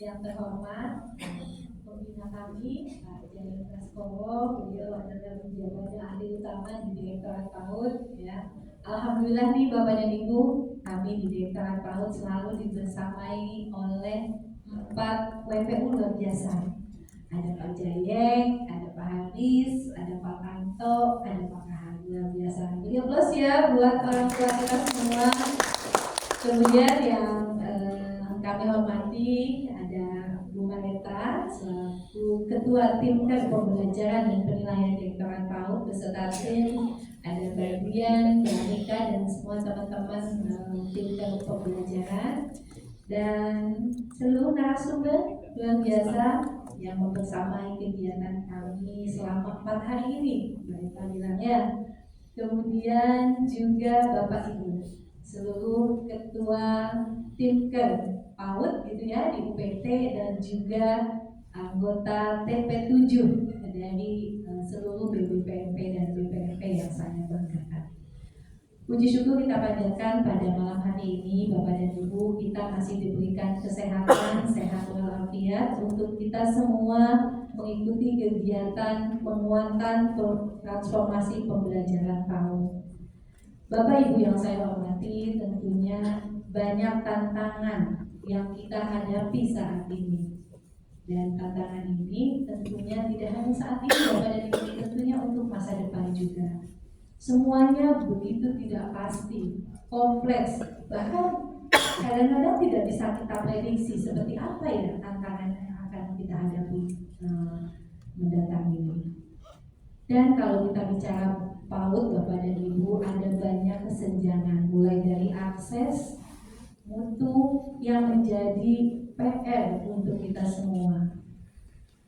Yang terhormat pembina kami, Pak Jalan Praskowo, beliau adalah penjabat ahli utama di Direktorat PAUD. Ya, alhamdulillah nih Bapak dan Ibu, kami di Direktorat PAUD selalu dibersamai oleh 4 WPU luar biasa. Ada Pak Jayeng, ada Pak Haris, ada Pak Kanto, ada Pak Kahar. Luar biasa. Beri aplaus ya buat orang tua kita semua. Kemudian yang kami hormati ada Bu Maneta selaku Ketua Tim Pembelajaran dan Penilaian Direktorat PAUD beserta tim, ada Mbak Dian, Mbak Anika dan semua teman-teman tim pembelajaran dan seluruh narasumber luar biasa yang membersamai kegiatan kami selama 4 hari ini, Mbak Eva bilang ya. Kemudian juga Bapak Ibu seluruh ketua Timker PAUD gitu ya di UPT dan juga anggota TP7 dari seluruh BBPMP dan BPMP yang saya banggakan. Puji syukur kita panjatkan pada malam hari ini Bapak dan Ibu, kita masih diberikan kesehatan, sehat walafiat untuk kita semua mengikuti kegiatan penguatan transformasi pembelajaran PAUD. Bapak Ibu yang saya hormati, tentunya banyak tantangan yang kita hadapi saat ini. Dan tantangan ini tentunya tidak hanya saat ini Bapak dan Ibu, tentunya untuk masa depan juga. Semuanya begitu tidak pasti, kompleks, bahkan kadang-kadang tidak bisa kita prediksi seperti apa ya tantangan yang akan kita hadapi mendatang ini. Dan kalau kita bicara PAUD Bapak dan Ibu, ada banyak kesenjangan mulai dari akses, mutu yang menjadi PR untuk kita semua.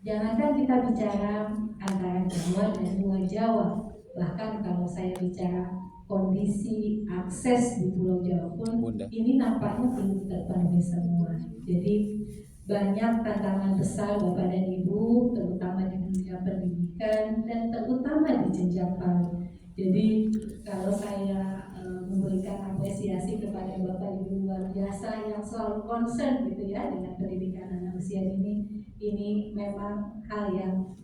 Jangankan kita bicara antara Jawa dan luar Jawa, bahkan kalau saya bicara kondisi akses di Pulau Jawa pun ini nampaknya belum terpenuhi semua. Jadi banyak tantangan besar Bapak dan Ibu, terutama di dunia pendidikan dan terutama di jenjang PAUD. Jadi kalau saya memberikan apresiasi kepada Bapak Ibu luar biasa yang selalu concern gitu ya dengan pendidikan anak usia ini memang hal yang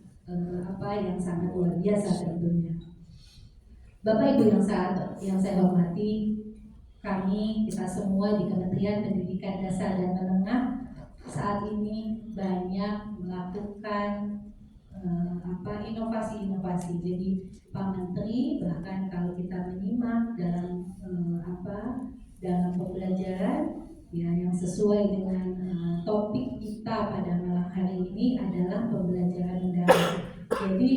yang sangat luar biasa tentunya. Bapak Ibu yang saya hormati, kita semua di Kementerian Pendidikan Dasar dan Menengah saat ini banyak melakukan inovasi-inovasi. Jadi Pak Menteri bahkan kalau kita menyimak dalam dalam pembelajaran ya yang sesuai dengan topik kita pada malam hari ini adalah pembelajaran mendalam. Jadi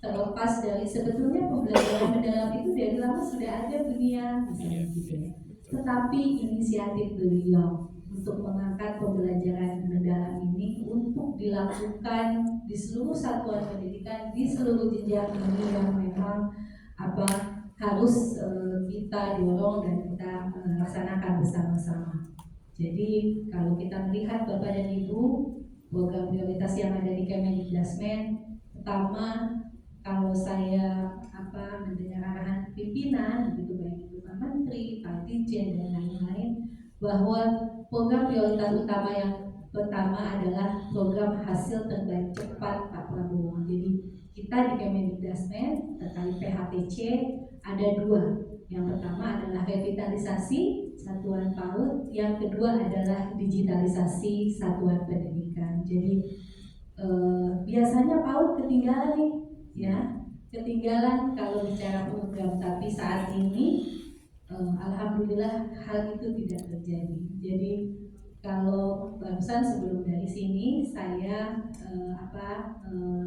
terlepas dari sebetulnya pembelajaran mendalam itu dari lama sudah ada dunia misalnya gitu ya. Tetapi inisiatif beliau untuk mengangkat pembelajaran mendalam ini untuk dilakukan di seluruh satuan pendidikan di seluruh jenjang ini yang memang harus kita dorong dan kita laksanakan bersama-sama. Jadi kalau kita melihat Bapak dan Ibu program prioritas yang ada di Kemendikbudrismen, pertama kalau saya mendengar arahan pimpinan begitu baik itu Pak Menteri, Pak Dirjen dan lain-lain, bahwa program prioritas utama yang pertama adalah program hasil terbaik cepat Pak Prabowo. Jadi kita di Kemendikbudrismen terkait PHTC ada 2. Yang pertama adalah revitalisasi satuan PAUD, yang kedua adalah digitalisasi satuan pendidikan. Jadi biasanya PAUD ketinggalan nih, ya ketinggalan kalau bicara program. Tapi saat ini alhamdulillah hal itu tidak terjadi. Jadi kalau barusan sebelum dari sini saya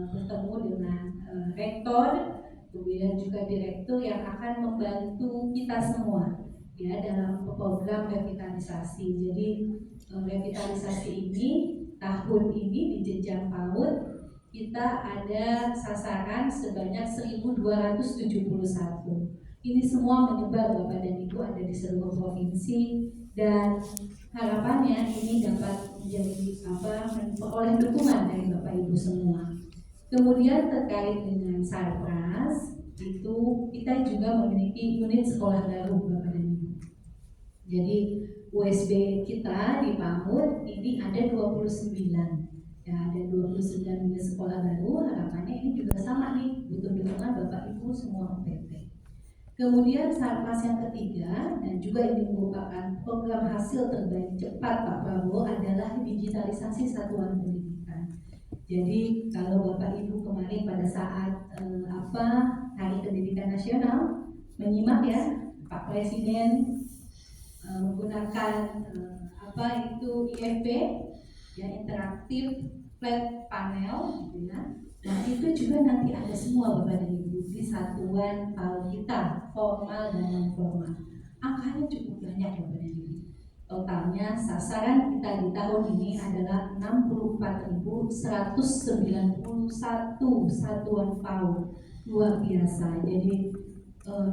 bertemu dengan rektor, kemudian juga direktur yang akan membantu kita semua ya dalam program revitalisasi. Jadi revitalisasi ini tahun ini di jenjang PAUD kita ada sasaran sebanyak 1.271. Ini semua menyebar Bapak dan Ibu, ada di seluruh provinsi, dan harapannya ini dapat menjadi memperoleh dukungan dari Bapak Ibu semua. Kemudian terkait dengan Sarpras, itu kita juga memiliki unit sekolah baru Bapak dan Ibu. Jadi USB kita di PAUD ini ada 29. Ya, ada 29 unit sekolah baru. Harapannya ini juga sama nih, butuh dukungan Bapak Ibu semua OPT. Kemudian Sarmas yang ketiga, dan juga ini merupakan program hasil terbaik cepat Pak Prabowo, adalah digitalisasi satuan pendidikan. Jadi kalau Bapak Ibu kemarin pada saat Hari Pendidikan Nasional menyimak ya, Pak Presiden menggunakan IFP, ya, interaktif flat panel gitu ya. Nah itu juga nanti ada semua Bapak dan Ibu di satuan PAUD kita, formal dan non formal. Angkanya cukup banyak Bapak dan Ibu. Totalnya sasaran kita di tahun ini adalah 64.191 satuan PAUD. Luar biasa. Jadi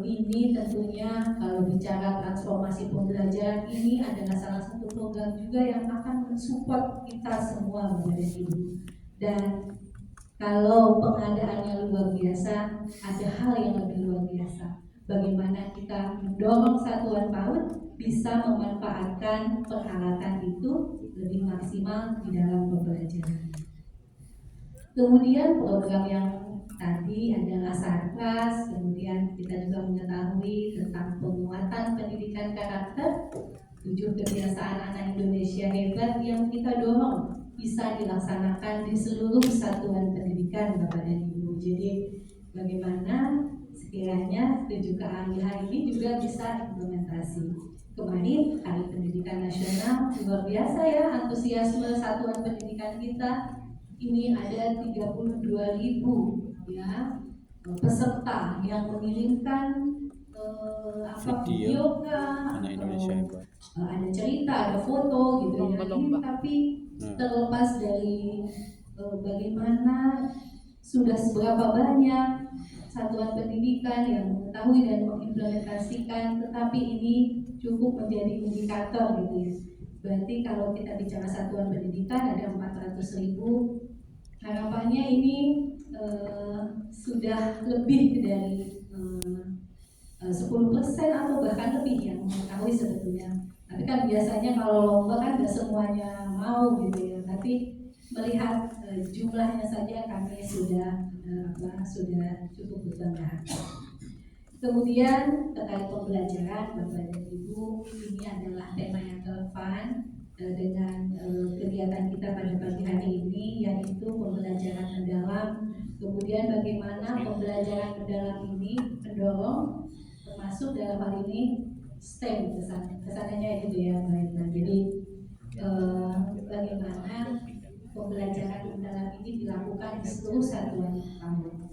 ini tentunya kalau bicara transformasi pembelajaran, ini adalah salah satu program juga yang akan mensupport kita semua Bapak dan Ibu. Dan kalau pengadaannya luar biasa, ada hal yang lebih luar biasa. Bagaimana kita mendorong satuan PAUD bisa memanfaatkan peralatan itu lebih maksimal di dalam pembelajaran. Kemudian program yang tadi adalah Sarkas, kemudian kita juga mengetahui tentang penguatan pendidikan karakter, 7 kebiasaan anak Indonesia hebat yang kita dorong bisa dilaksanakan di seluruh satuan pendidikan Bapak dan Ibu. Jadi bagaimana sekiranya 7 keahlian ini juga bisa implementasi. Kemarin Hari Pendidikan Nasional luar biasa ya, antusiasme satuan pendidikan kita. Ini ada 32.000 ya peserta yang mengirimkan video anak Indonesia hebat. Ada cerita, ada foto gitu ya. Ini tapi terlepas dari bagaimana sudah seberapa banyak satuan pendidikan yang mengetahui dan mengimplementasikan, tetapi ini cukup menjadi indikator gitu ya. Berarti kalau kita bicara satuan pendidikan ada 400.000, harapannya ini sudah lebih dari 10% atau bahkan lebih yang mengetahui sebetulnya. Tapi kan biasanya kalau lomba kan nggak semuanya mau gitu ya. Tapi melihat jumlahnya saja kami sudah cukup berbangga. Kemudian terkait pembelajaran Bapak dan Ibu, ini adalah tema yang relevan dengan kegiatan kita pada pagi hari ini, yaitu pembelajaran mendalam. Kemudian bagaimana pembelajaran mendalam ini mendorong, termasuk dalam hal ini STEM kesannya gitu ya Mbak. Jadi bagaimana pembelajaran mendalam ini dilakukan di seluruh satuan PAUD.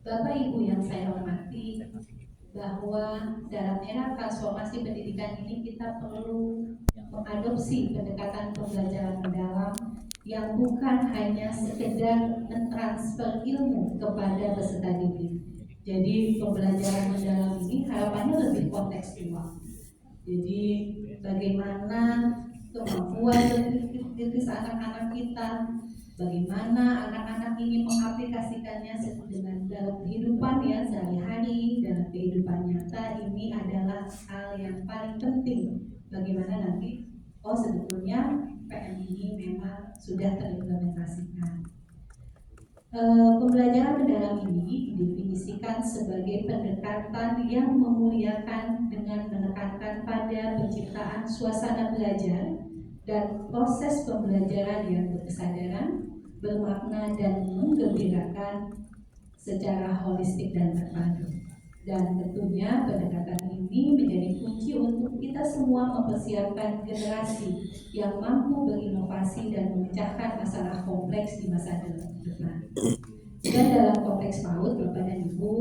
Bapak Ibu yang saya hormati, bahwa dalam era transformasi pendidikan ini kita perlu mengadopsi pendekatan pembelajaran mendalam yang bukan hanya sekedar mentransfer ilmu kepada peserta didik. Jadi pembelajaran mendalam ini harapannya lebih kontekstual. Jadi bagaimana kemampuan berpikir anak-anak kita, bagaimana anak-anak ini mengaplikasikannya dengan dalam kehidupan ya sehari-hari, dalam kehidupan nyata, ini adalah hal yang paling penting. Bagaimana nanti sebetulnya PM ini memang sudah terimplementasikan. Pembelajaran mendalam ini didefinisikan sebagai pendekatan yang memuliakan dengan menekankan pada penciptaan suasana belajar dan proses pembelajaran yang berkesadaran, bermakna dan menggembirakan secara holistik dan terpadu. Dan tentunya pendekatan ini menjadi kunci untuk kita semua mempersiapkan generasi yang mampu berinovasi dan memecahkan masalah kompleks di masa depan. Dan dalam konteks PAUD, Bapak dan Ibu,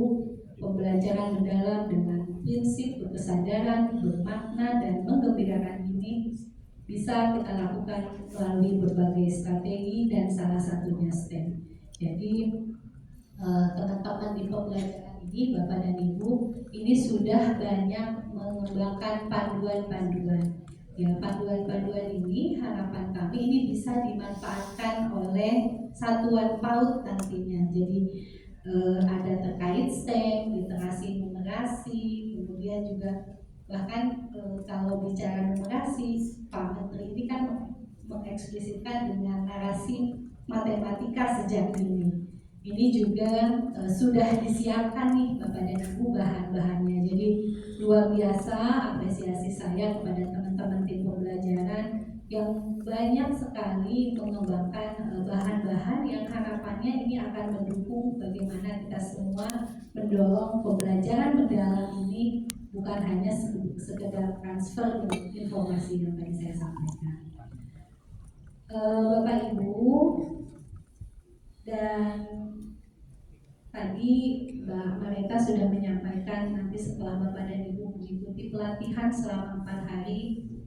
pembelajaran mendalam dengan prinsip berkesadaran, bermakna dan menggembirakan ini bisa kita lakukan melalui berbagai strategi dan salah satunya STEM. Jadi teman-teman di pembelajaran ini, Bapak dan Ibu, ini sudah banyak mengembangkan panduan-panduan. Ya, panduan-panduan ini harapan kami ini bisa dimanfaatkan oleh satuan PAUD nantinya. Jadi ada terkait STEM, literasi numerasi, kemudian juga Bahkan kalau bicara numerasi, Pak Menteri ini kan mengeksplisitkan dengan narasi matematika sejak dini. Ini juga sudah disiapkan nih Bapak dan Ibu bahan-bahannya. Jadi luar biasa apresiasi saya kepada teman-teman tim pembelajaran yang banyak sekali mengembangkan bahan-bahan yang harapannya ini akan mendukung bagaimana kita semua mendorong pembelajaran mendalam ini bukan hanya sekedar transfer informasi yang tadi saya sampaikan. Bapak Ibu, dan tadi mereka sudah menyampaikan nanti setelah Bapak dan Ibu mengikuti pelatihan selama 4 hari,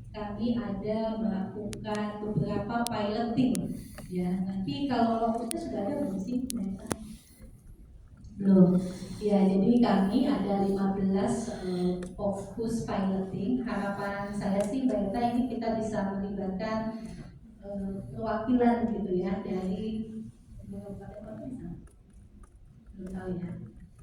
kami ada melakukan beberapa piloting. Ya, nanti kalau waktu itu sudah ada belum sih mereka? Belum. Ya, jadi kami ada 15 fokus piloting. Harapan saya sih Mbak Eta ini kita bisa melibatkan perwakilan gitu ya dari Kabupaten Kota, belum tahu ya.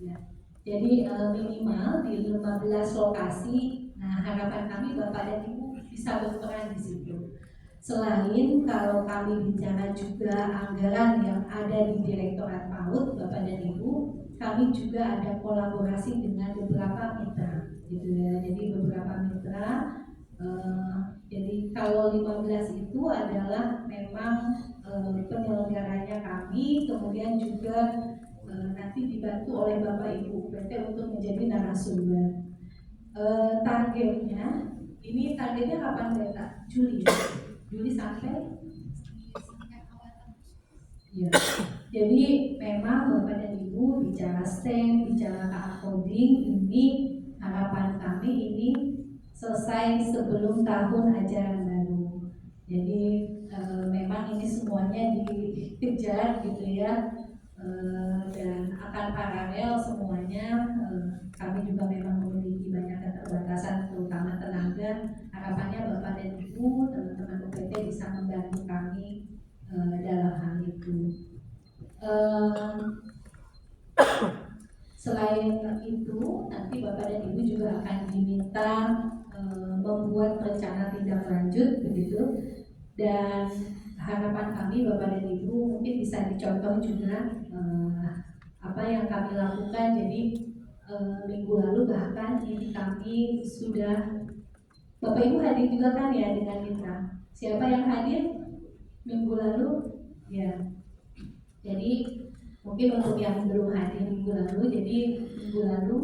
Ya. Jadi minimal di 15 lokasi. Nah, harapan kami Bapak dan Ibu bisa berperan di situ. Selain kalau kami bicara juga anggaran yang ada di Direktorat PAUD, Bapak dan Ibu, kami juga ada kolaborasi dengan beberapa mitra, gitu ya. Jadi beberapa mitra. Jadi kalau 15 itu adalah memang penyelenggaranya kami, kemudian juga nanti dibantu oleh Bapak Ibu UPT untuk menjadi narasumber. Targetnya, ini targetnya kapan Mbak? Juli. Juli sampai ya. Jadi memang Bapak dan Ibu bicara STEM, bicara KA coding, ini harapan kami ini selesai sebelum tahun ajaran baru. Jadi memang ini semuanya dikejar gitu ya, dan akan paralel semuanya. Kami juga memang memiliki banyak keterbatasan terutama tenaga. Harapannya Bapak dan Ibu, teman-teman UPT bisa membantu kami dalam hal itu. Selain itu, nanti Bapak dan Ibu juga akan diminta membuat rencana tindak lanjut begitu, dan harapan kami Bapak dan Ibu mungkin bisa dicontoh juga apa yang kami lakukan. Jadi minggu lalu bahkan ini kami sudah, Bapak Ibu hadir juga kan ya dengan mitra. Siapa yang hadir minggu lalu? Ya. Jadi mungkin untuk yang belum hadir minggu lalu, jadi minggu lalu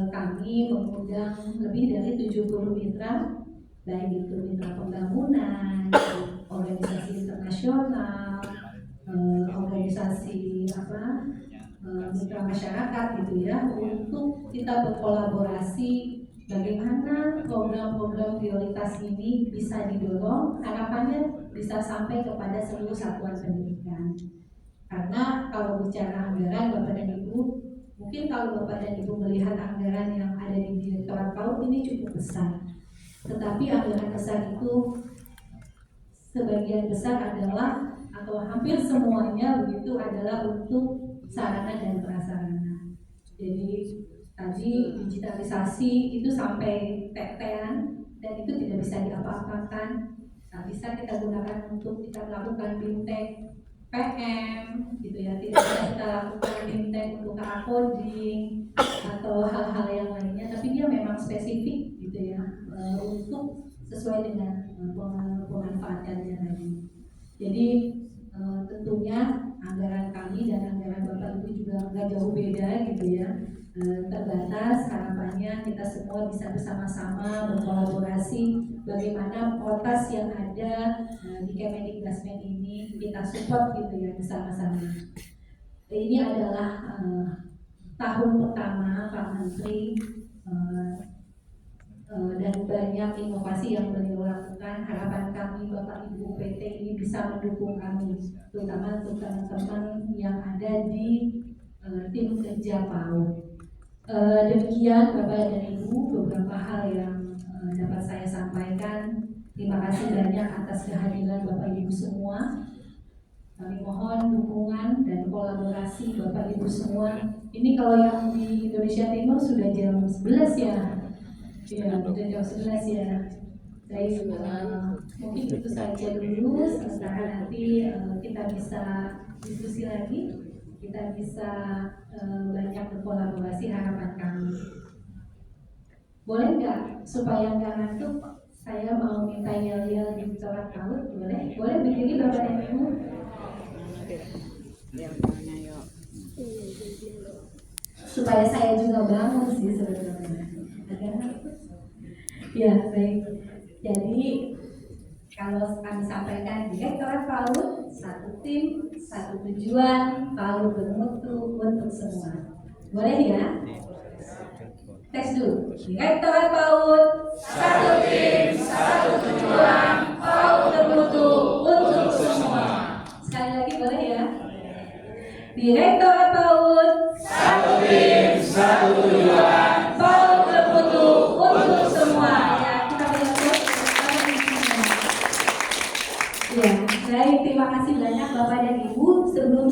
kami mengundang lebih dari 70 mitra, baik itu mitra pembangunan, organisasi internasional, organisasi mitra masyarakat gitu ya, untuk kita berkolaborasi bagaimana program-program prioritas ini bisa didorong, harapannya bisa sampai kepada seluruh satuan pendidikan. Karena kalau bicara anggaran Bapak dan Ibu, mungkin kalau Bapak dan Ibu melihat anggaran yang ada di Direktorat PAUD ini cukup besar. Tetapi anggaran besar itu sebagian besar adalah atau hampir semuanya begitu adalah untuk sarana dan prasarana. Jadi tadi digitalisasi itu sampai tetean dan itu tidak bisa diapa-apakan. Nah, bisa kita gunakan untuk kita melakukan bimtek PM gitu ya, tidak bisa kita lakukan bimtek untuk coding atau hal-hal yang lainnya, tapi dia memang spesifik gitu ya, untuk sesuai dengan pemanfaatannya tadi. Jadi tentunya anggaran kami dan anggaran Bapak Ibu juga nggak jauh beda gitu ya, terbatas. Harapannya kita semua bisa bersama-sama berkolaborasi bagaimana potas yang ada di Kemendikbudristek ini kita support gitu ya bersama-sama. Ini adalah tahun pertama Pak Menteri, dan banyak inovasi yang beliau lakukan. Harapan kami Bapak Ibu PT ini bisa mendukung kami, terutama untuk teman-teman yang ada di tim kerja PAUD. Demikian Bapak dan Ibu beberapa hal yang dapat saya sampaikan. Terima kasih banyak atas kehadiran Bapak Ibu semua. Kami mohon dukungan dan kolaborasi Bapak Ibu semua. Ini kalau yang di Indonesia Timur sudah jam 11 ya. Ya, udah jam 11 ya. Baik, mungkin itu saja dulu. Sementara nanti kita bisa diskusi lagi, kita bisa banyak berkolaborasi, harapan kami. Boleh nggak supaya nggak ngantuk? Saya mau minta yel-yel di corak paut, boleh? Boleh berdiri Bapak dan Ibu? Supaya saya juga bangun sih sebenarnya. Ya, baik. Jadi kalau kami sampaikan Direktorat PAUD, satu tim, satu tujuan, PAUD bermutu untuk semua. Boleh ya? Tes dulu. Direktorat PAUD, satu tim, satu tujuan, PAUD bermutu untuk semua. Sekali lagi boleh ya? Direktorat PAUD, satu tim, satu tujuan, PAUD bermutu untuk semua. Ya, kita beri ya, baik, terima kasih banyak Bapak dan Ibu. Sebelum